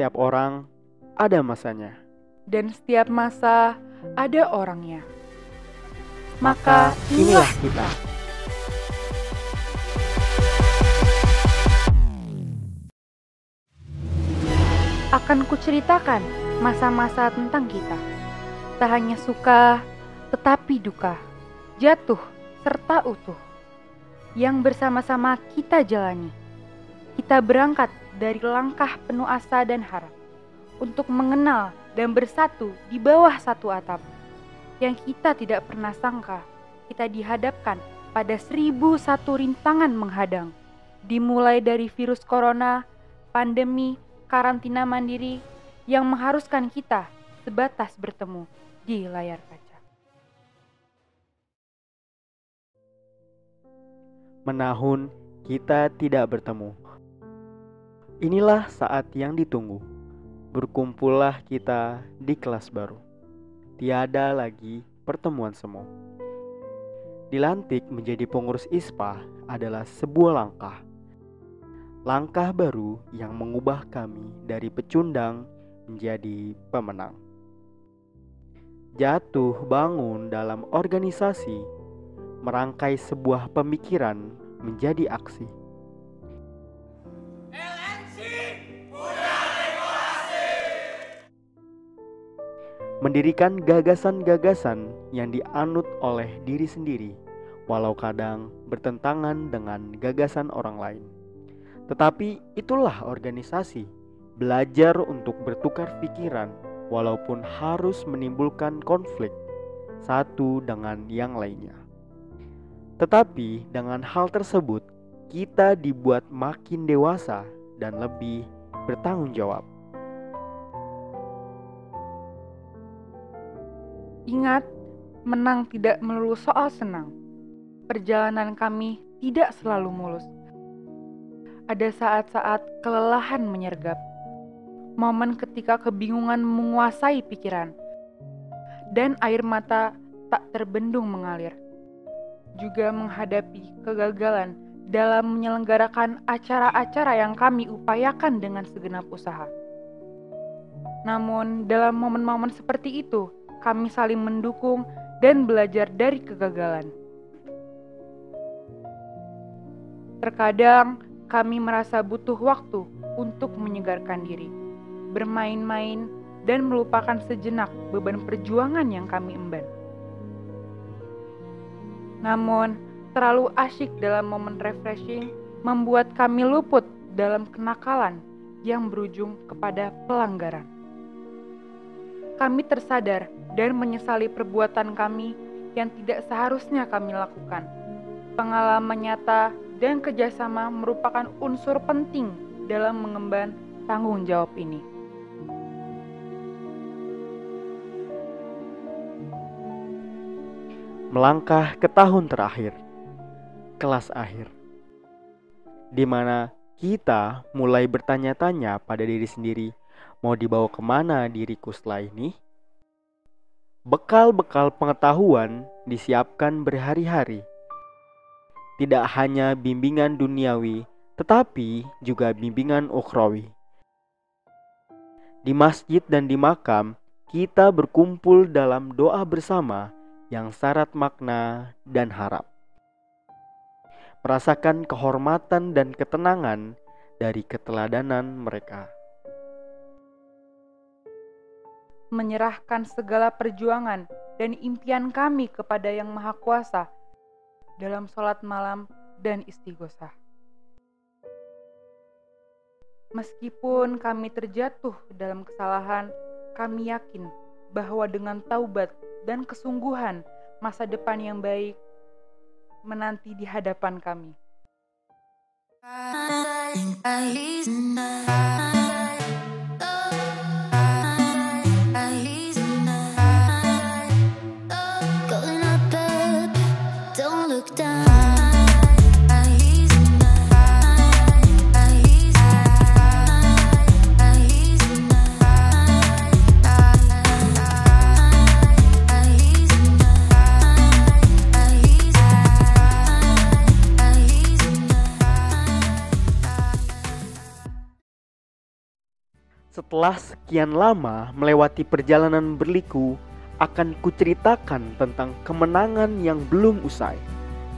Setiap orang ada masanya. Dan setiap masa ada orangnya. Maka inilah kita. Akan kuceritakan masa-masa tentang kita. Tak hanya suka, tetapi duka, jatuh, serta utuh. Yang bersama-sama kita jalani. Kita berangkat dari langkah penuh asa dan harap. Untuk mengenal dan bersatu di bawah satu atap. Yang kita tidak pernah sangka, kita dihadapkan pada 1001 rintangan menghadang. Dimulai dari virus corona, pandemi, karantina mandiri yang mengharuskan kita sebatas bertemu di layar kaca. Menahun kita tidak bertemu. Inilah saat yang ditunggu. Berkumpullah kita di kelas baru. Tiada lagi pertemuan semu. Dilantik menjadi pengurus ISPA adalah sebuah langkah. Langkah baru yang mengubah kami dari pecundang menjadi pemenang. Jatuh bangun dalam organisasi, merangkai sebuah pemikiran menjadi aksi. Mendirikan gagasan-gagasan yang dianut oleh diri sendiri, walau kadang bertentangan dengan gagasan orang lain. Tetapi itulah organisasi, belajar untuk bertukar pikiran, walaupun harus menimbulkan konflik satu dengan yang lainnya. Tetapi dengan hal tersebut, kita dibuat makin dewasa dan lebih bertanggung jawab. Ingat, menang tidak melulu soal senang. Perjalanan kami tidak selalu mulus. Ada saat-saat kelelahan menyergap. Momen ketika kebingungan menguasai pikiran. Dan air mata tak terbendung mengalir. Juga menghadapi kegagalan dalam menyelenggarakan acara-acara yang kami upayakan dengan segenap usaha. Namun, dalam momen-momen seperti itu, kami saling mendukung dan belajar dari kegagalan. Terkadang kami merasa butuh waktu untuk menyegarkan diri, bermain-main, dan melupakan sejenak beban perjuangan yang kami emban. Namun, terlalu asyik dalam momen refreshing membuat kami luput dalam kenakalan yang berujung kepada pelanggaran. Kami tersadar dan menyesali perbuatan kami yang tidak seharusnya kami lakukan. Pengalaman nyata dan kerjasama merupakan unsur penting dalam mengemban tanggung jawab ini. Melangkah ke tahun terakhir, kelas akhir, di mana kita mulai bertanya-tanya pada diri sendiri, mau dibawa kemana diriku setelah ini? Bekal-bekal pengetahuan disiapkan berhari-hari. Tidak hanya bimbingan duniawi, tetapi juga bimbingan ukhrawi. Di masjid dan di makam, kita berkumpul dalam doa bersama yang syarat makna dan harap. Merasakan kehormatan dan ketenangan dari keteladanan mereka. Menyerahkan segala perjuangan dan impian kami kepada Yang Maha Kuasa dalam sholat malam dan istighosah. Meskipun kami terjatuh dalam kesalahan, kami yakin bahwa dengan taubat dan kesungguhan masa depan yang baik menanti di hadapan kami. Setelah sekian lama melewati perjalanan berliku, akan kuceritakan tentang kemenangan yang belum usai.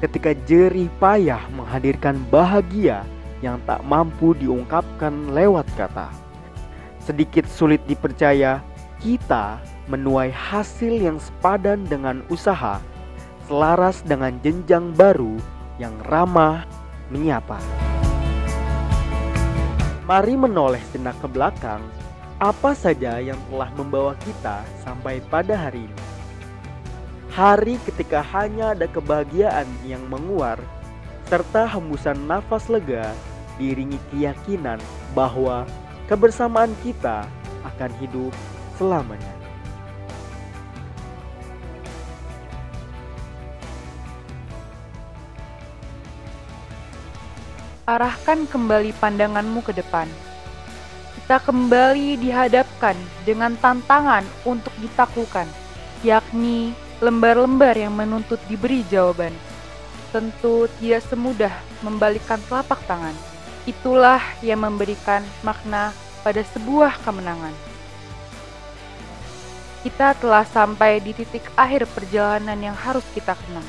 Ketika jerih payah menghadirkan bahagia yang tak mampu diungkapkan lewat kata. Sedikit sulit dipercaya, kita menuai hasil yang sepadan dengan usaha, selaras dengan jenjang baru yang ramah menyapa. Mari menoleh sejenak ke belakang, apa saja yang telah membawa kita sampai pada hari ini. Hari ketika hanya ada kebahagiaan yang menguar, serta hembusan nafas lega diiringi keyakinan bahwa kebersamaan kita akan hidup selamanya. Arahkan kembali pandanganmu ke depan. Kita kembali dihadapkan dengan tantangan untuk ditaklukkan, yakni lembar-lembar yang menuntut diberi jawaban. Tentu tidak semudah membalikkan telapak tangan. Itulah yang memberikan makna pada sebuah kemenangan. Kita telah sampai di titik akhir perjalanan yang harus kita kenang,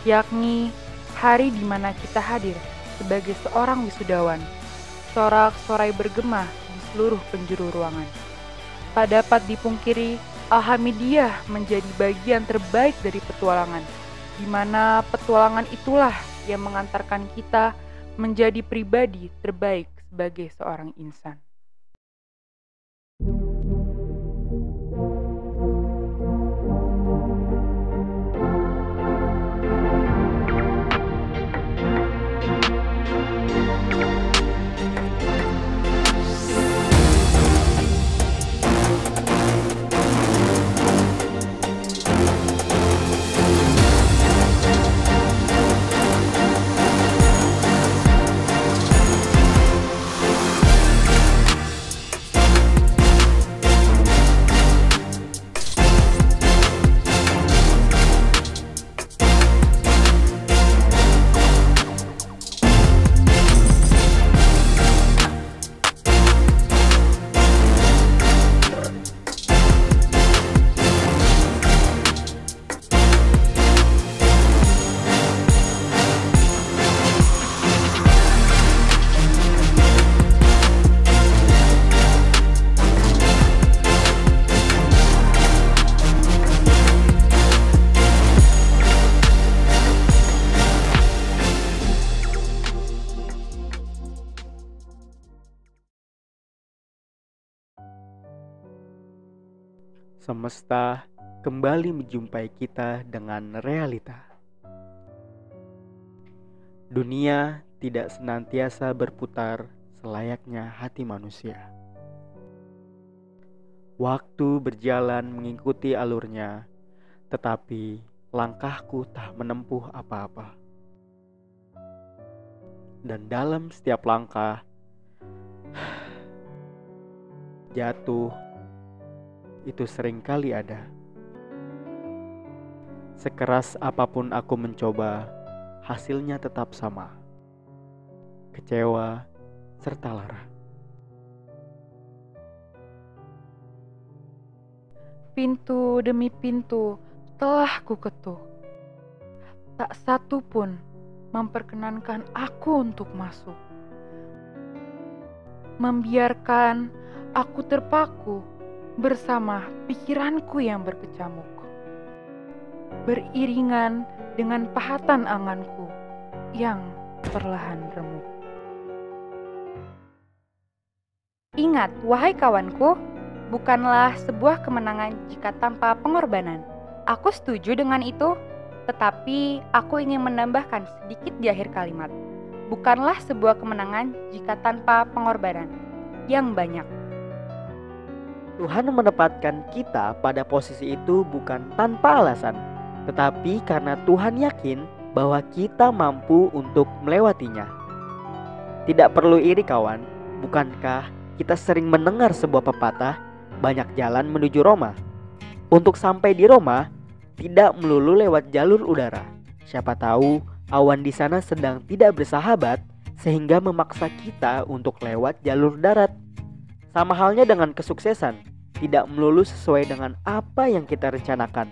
yakni hari di mana kita hadir sebagai seorang wisudawan. Sorak-sorai bergema di seluruh penjuru ruangan. Tak dapat dipungkiri, Alhamidiyah menjadi bagian terbaik dari petualangan, di mana petualangan itulah yang mengantarkan kita menjadi pribadi terbaik sebagai seorang insan. Semesta kembali menjumpai kita dengan realita. Dunia tidak senantiasa berputar selayaknya hati manusia. Waktu berjalan mengikuti alurnya, tetapi langkahku tak menempuh apa-apa. Dan dalam setiap langkah, jatuh itu seringkali ada. Sekeras apapun aku mencoba, hasilnya tetap sama. Kecewa serta lara. Pintu demi pintu telah kuketuk. Tak satu pun memperkenankan aku untuk masuk. Membiarkan aku terpaku bersama pikiranku yang berkecamuk. Beriringan dengan pahatan anganku yang perlahan remuk. Ingat, wahai kawanku, bukanlah sebuah kemenangan jika tanpa pengorbanan. Aku setuju dengan itu, tetapi aku ingin menambahkan sedikit di akhir kalimat. Bukanlah sebuah kemenangan jika tanpa pengorbanan yang banyak. Tuhan menempatkan kita pada posisi itu bukan tanpa alasan, tetapi karena Tuhan yakin bahwa kita mampu untuk melewatinya. Tidak perlu iri kawan, bukankah kita sering mendengar sebuah pepatah, banyak jalan menuju Roma? Untuk sampai di Roma, tidak melulu lewat jalur udara. Siapa tahu awan di sana sedang tidak bersahabat sehingga memaksa kita untuk lewat jalur darat. Sama halnya dengan kesuksesan, tidak melulu sesuai dengan apa yang kita rencanakan.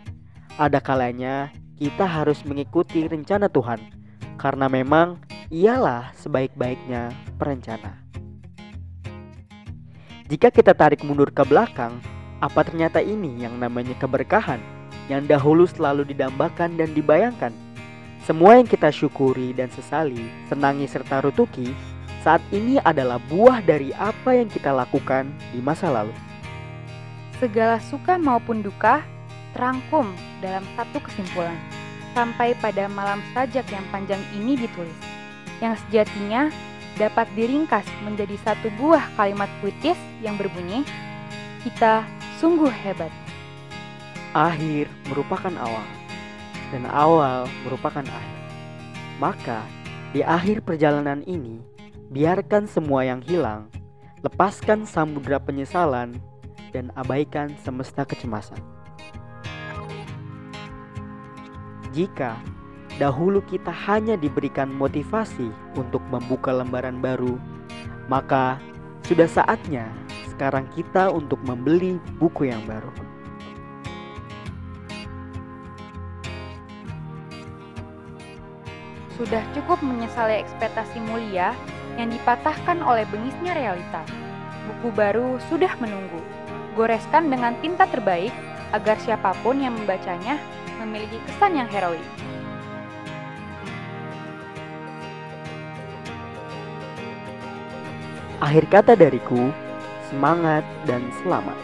Ada kalanya kita harus mengikuti rencana Tuhan, karena memang ialah sebaik-baiknya perencana. Jika kita tarik mundur ke belakang, apa ternyata ini yang namanya keberkahan yang dahulu selalu didambakan dan dibayangkan? Semua yang kita syukuri dan sesali, senangi serta rutuki saat ini adalah buah dari apa yang kita lakukan di masa lalu. Segala suka maupun duka terangkum dalam satu kesimpulan. Sampai pada malam sajak yang panjang ini ditulis, yang sejatinya dapat diringkas menjadi satu buah kalimat puitis yang berbunyi, kita sungguh hebat. Akhir merupakan awal, dan awal merupakan akhir. Maka di akhir perjalanan ini, biarkan semua yang hilang, lepaskan samudera penyesalan, dan abaikan semesta kecemasan. Jika dahulu kita hanya diberikan motivasi untuk membuka lembaran baru, maka sudah saatnya sekarang kita untuk membeli buku yang baru. Sudah cukup menyesali ekspektasi mulia yang dipatahkan oleh bengisnya realita. Buku baru sudah menunggu. Goreskan dengan tinta terbaik agar siapapun yang membacanya memiliki kesan yang heroik. Akhir kata dariku, semangat dan selamat.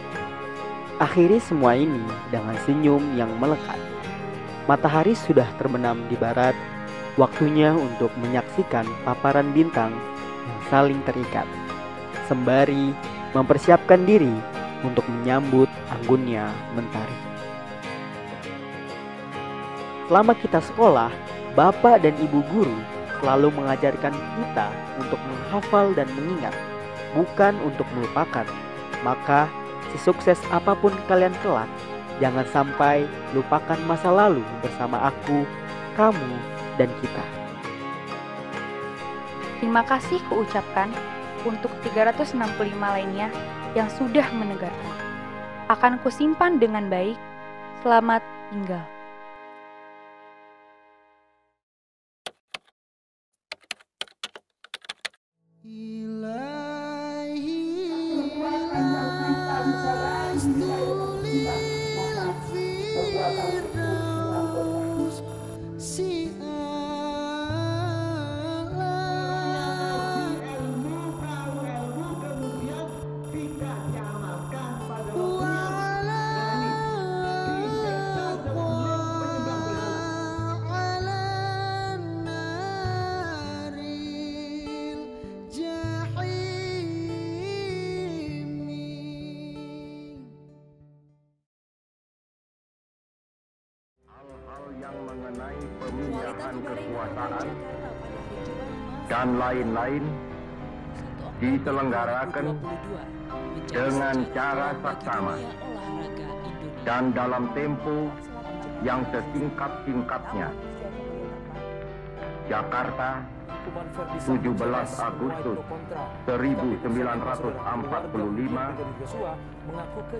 Akhiri semua ini dengan senyum yang melekat. Matahari sudah terbenam di barat. Waktunya untuk menyaksikan paparan bintang yang saling terikat, sembari mempersiapkan diri untuk menyambut anggunnya mentari. Selama kita sekolah, bapak dan ibu guru selalu mengajarkan kita untuk menghafal dan mengingat, bukan untuk melupakan. Maka, sesukses apapun kalian kelak, jangan sampai lupakan masa lalu bersama aku, kamu, dan kita. Terima kasih kuucapkan untuk 365 lainnya yang sudah menegarkan. Akan kusimpan dengan baik. Selamat tinggal. kekuasaan, dan lain-lain diselenggarakan dengan cara saksama dan dalam tempo yang sesingkat-singkatnya. Jakarta, 17 Agustus 1945,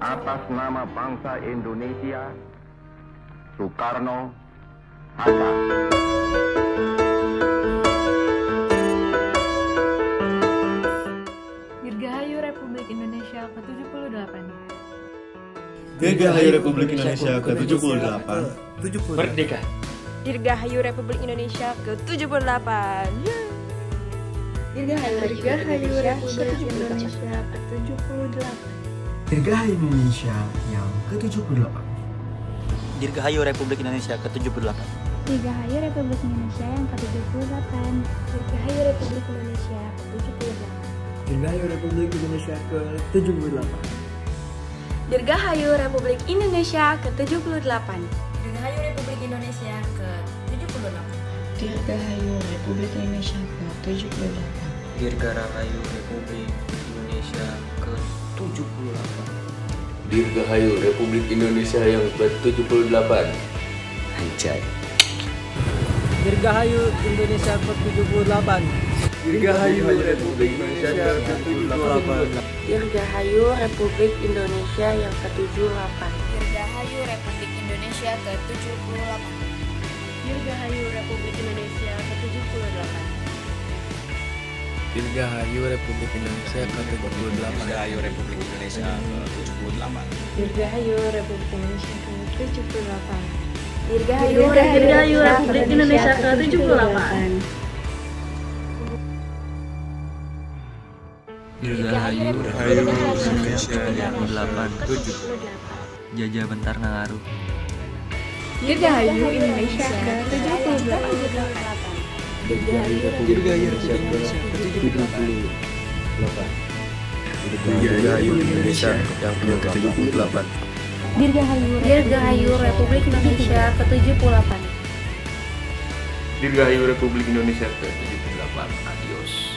atas nama bangsa Indonesia, Soekarno, Hatta. Dirgahayu Republik Indonesia ke-78. Dirgahayu Republik Indonesia ke-78. Merdeka. Dirgahayu Republik Indonesia ke-78. Dirgahayu Republik Indonesia ke-78. Dirgahayu Indonesia yang ke-78. Dirgahayu Republik Indonesia ke-78. Dirgahayu Republik Indonesia yang ke-78. Dirgahayu Republik Indonesia ke-78. Dirgahayu Republik Indonesia ke-78. Dirgahayu Republik Indonesia ke-78. Dirgahayu Republik Indonesia ke-78. Dirgahayu Republik Indonesia ke-78. Dirgahayu Republik Indonesia ke-78. Dirgahayu Republik Indonesia yang ke-78. Anjay. Dirgahayu Indonesia ke-78. Dirgahayu Republik Indonesia ke-78. Dirgahayu Republik Indonesia yang ke-78. Dirgahayu Republik Indonesia ke-78. Dirgahayu Republik Indonesia ke-78. Dirgahayu Republik Indonesia ke-78. Dirgahayu Republik Indonesia ke-78. Dirgahayu Republik Indonesia ke-78. Dirgahayu Republik Indonesia ke-78. Dirgahayu Republik Indonesia yang ke-8. Jajah bentar ngaruh. Dirgahayu Indonesia ke-78. Dirgahayu Indonesia yang ke-78. Dirgahayu Republik Indonesia ke-78. Dirgahayu Republik Indonesia ke-78. Adios.